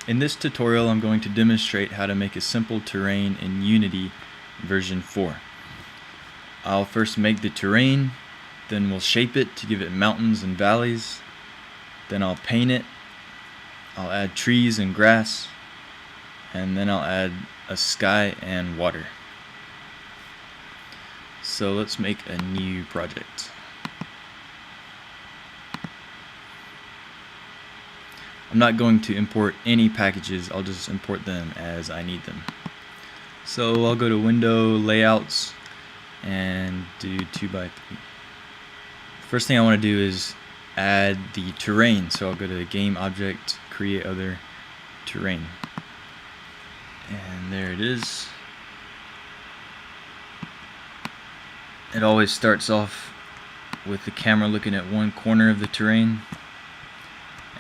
In this tutorial, I'm going to demonstrate how to make a simple terrain in Unity version 4. I'll first make the terrain, then we'll shape it to give it mountains and valleys, then I'll paint it, I'll add trees and grass, and then I'll add a sky and water. So let's make a new project. I'm not going to import any packages, I'll just import them as I need them. So I'll go to Window, Layouts, and do 2x3. First thing I want to do is add the terrain, so I'll go to Game Object, Create Other, Terrain. And there it is. It always starts off with the camera looking at one corner of the terrain.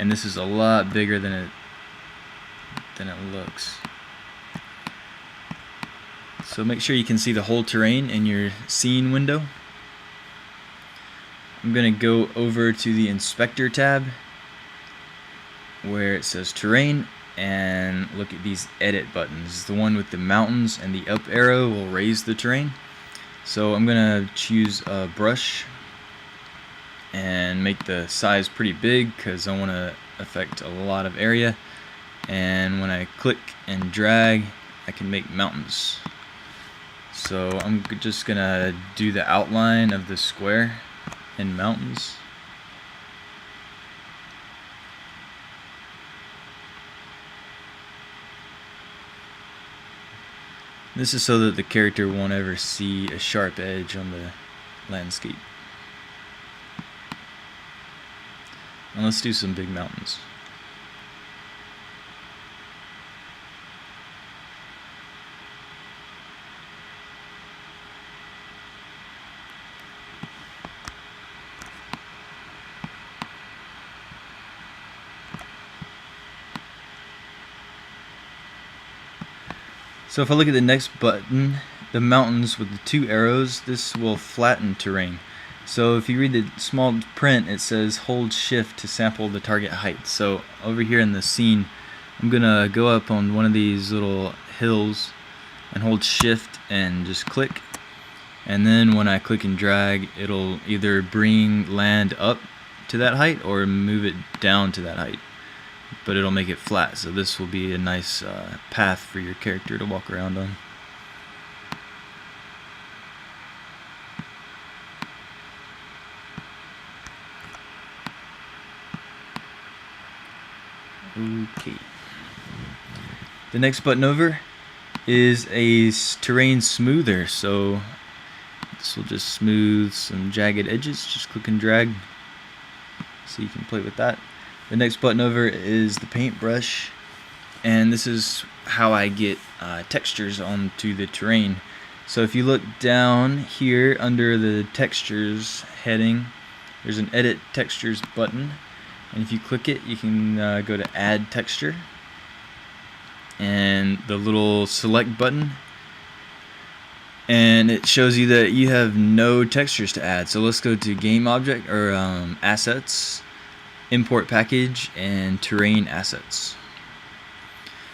And this is a lot bigger than it looks. So make sure you can see the whole terrain in your scene window. I'm going to go over to the Inspector tab where it says Terrain and look at these edit buttons. The one with the mountains and the up arrow will raise the terrain. So I'm going to choose a brush and make the size pretty big because I want to affect a lot of area, and when I click and drag I can make mountains. So I'm just gonna do the outline of the square in mountains. This is so that the character won't ever see a sharp edge on the landscape. And let's do some big mountains. So if I look at the next button, the mountains with the two arrows, this will flatten terrain. So if you read the small print, it says hold shift to sample the target height. So over here in the scene, I'm gonna go up on one of these little hills and hold shift and just click, and then when I click and drag, it'll either bring land up to that height or move it down to that height, but it'll make it flat. So this will be a nice path for your character to walk around on. Okay. The next button over is a terrain smoother, so this will just smooth some jagged edges. Just click and drag so you can play with that. The next button over is the paintbrush, and this is how I get textures onto the terrain. So if you look down here under the textures heading, there's an edit textures button. And if you click it, you can go to add texture, and the little select button, and it shows you that you have no textures to add. So let's go to game object or assets, import package, and terrain assets.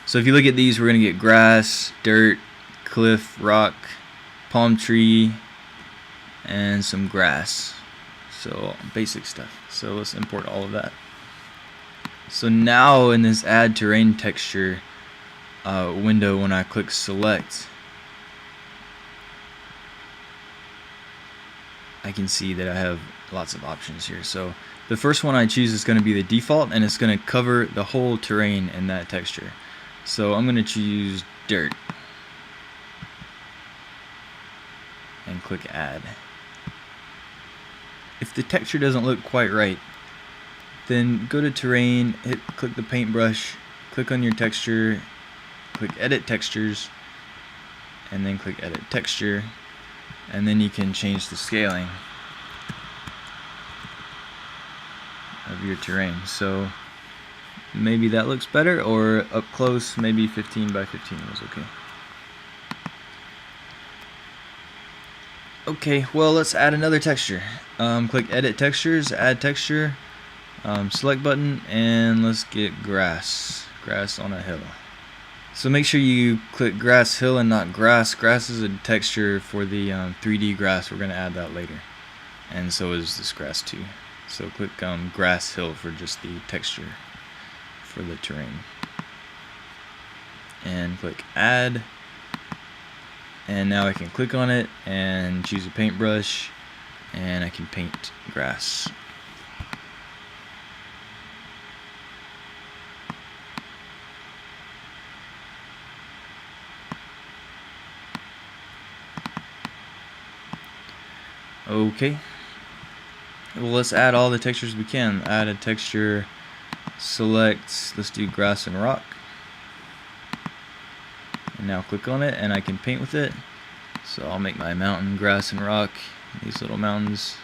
So if you look at these, we're going to get grass, dirt, cliff, rock, palm tree, and some grass. So basic stuff. So let's import all of that. So now in this add terrain texture window, when I click select, I can see that I have lots of options here. So the first one I choose is going to be the default, and it's going to cover the whole terrain in that texture. So I'm going to choose dirt and click add. If the texture doesn't look quite right, then go to terrain, click the paintbrush, click on your texture, click edit textures, and then click edit texture, and then you can change the scaling of your terrain. So maybe that looks better, or up close maybe 15 by 15 was okay. Okay, well, let's add another texture. Click edit textures, add texture, select button, and let's get grass. Grass on a hill. So make sure you click grass hill and not grass. Grass is a texture for the 3D grass. We're going to add that later. And so is this grass too. So click grass hill for just the texture for the terrain. And click add. And now I can click on it and choose a paintbrush, and I can paint grass. Okay. Well, let's add all the textures we can. Add a texture, select, let's do grass and rock. And now click on it and I can paint with it. So I'll make my mountain, grass and rock, these little mountains.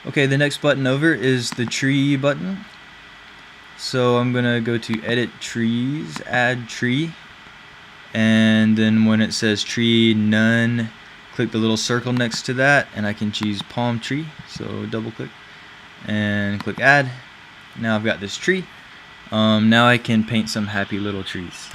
Okay, the next button over is the tree button. So I'm gonna go to edit trees, add tree, and then when it says tree none, click the little circle next to that and I can choose palm tree. So double click and click add. Now I've got this tree. Now I can paint some happy little trees.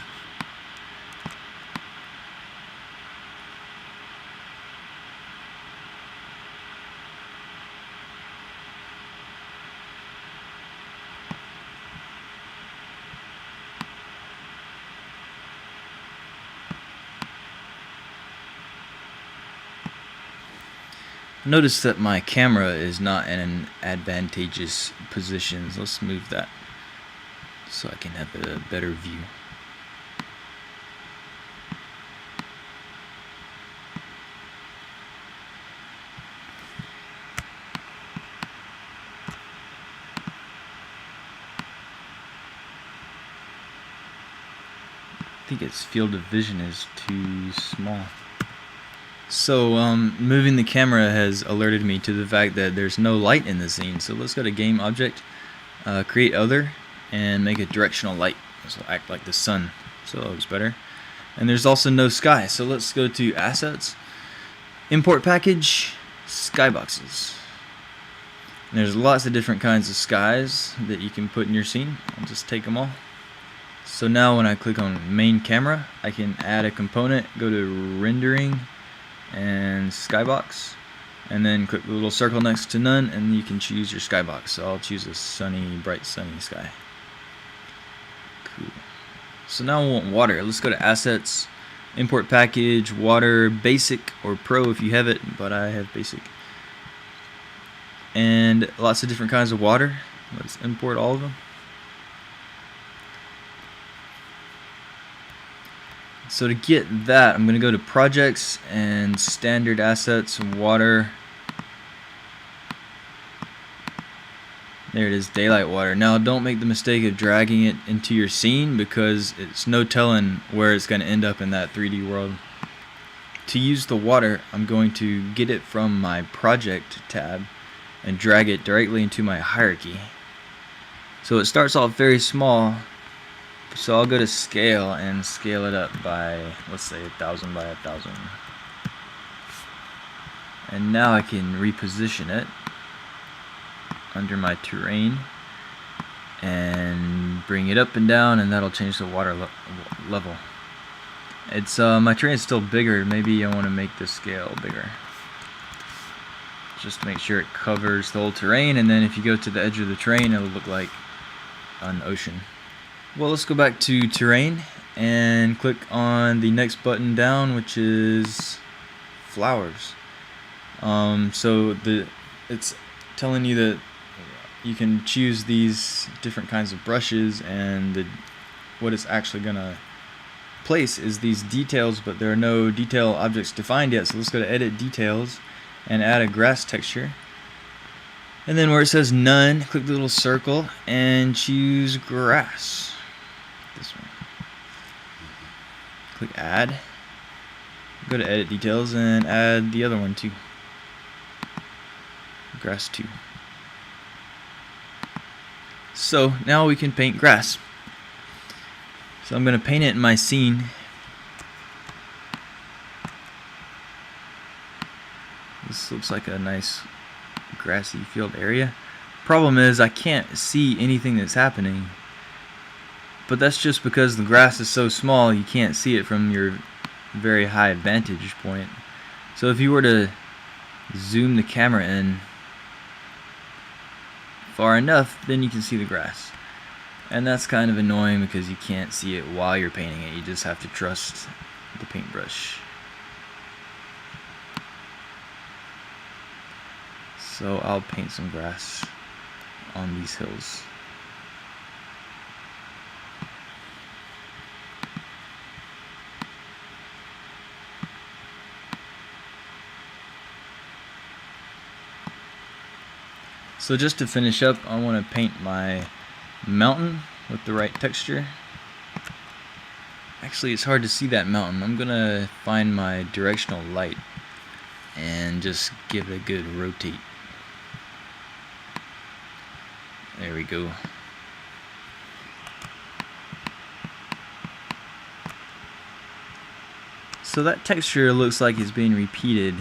Notice that my camera is not in an advantageous position. So let's move that so I can have a better view. I think its field of vision is too small. So moving the camera has alerted me to the fact that there's no light in the scene. So let's go to game object, create other, and make a directional light. This will act like the sun, so it looks better. And there's also no sky. So let's go to assets, import package, skyboxes. And there's lots of different kinds of skies that you can put in your scene. I'll just take them all. So now when I click on main camera, I can add a component, go to rendering and skybox, and then click the little circle next to none and you can choose your skybox. So I'll choose a sunny, bright sunny sky. Cool. So now we want water. Let's go to assets, import package, water, basic or pro if you have it, but I have basic. And lots of different kinds of water. Let's import all of them. So to get that, I'm going to go to projects and standard assets, water. There it is, daylight water. Now don't make the mistake of dragging it into your scene because it's no telling where it's going to end up in that 3D world. To use the water, I'm going to get it from my project tab and drag it directly into my hierarchy. So it starts off very small. So I'll go to scale and scale it up by, let's say, 1,000 by 1,000. And now I can reposition it under my terrain and bring it up and down, and that'll change the water level. It's my terrain is still bigger. Maybe I want to make the scale bigger, just to make sure it covers the whole terrain. And then if you go to the edge of the terrain, it'll look like an ocean. Well, let's go back to terrain and click on the next button down, which is flowers. So it's telling you that you can choose these different kinds of brushes, and what it's actually gonna place is these details, but there are no detail objects defined yet. So let's go to edit details and add a grass texture. And then where it says none, click the little circle and choose grass. This one. Click add. Go to edit details and add the other one too. Grass 2. So now we can paint grass. So I'm going to paint it in my scene. This looks like a nice grassy field area. Problem is, I can't see anything that's happening. But that's just because the grass is so small, you can't see it from your very high vantage point. So if you were to zoom the camera in far enough, then you can see the grass. And that's kind of annoying because you can't see it while you're painting it. You just have to trust the paintbrush. So I'll paint some grass on these hills. So just to finish up, I want to paint my mountain with the right texture. Actually, it's hard to see that mountain. I'm gonna find my directional light and just give it a good rotate. There we go. So that texture looks like it's being repeated.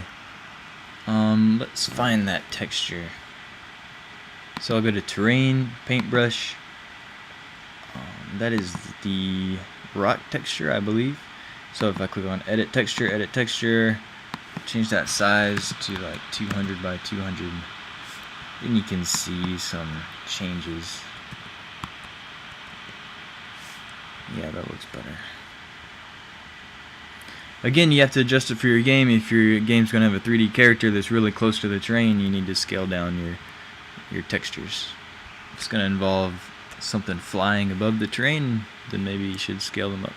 Let's find that texture. So I'll go to Terrain, Paintbrush. That is the rock texture, I believe. So if I click on Edit Texture, change that size to like 200 by 200, then you can see some changes. Yeah, that looks better. Again, you have to adjust it for your game. If your game's going to have a 3D character that's really close to the terrain, you need to scale down your textures. If it's going to involve something flying above the terrain, then maybe you should scale them up.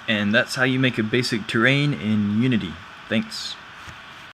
And that's how you make a basic terrain in Unity. Thanks.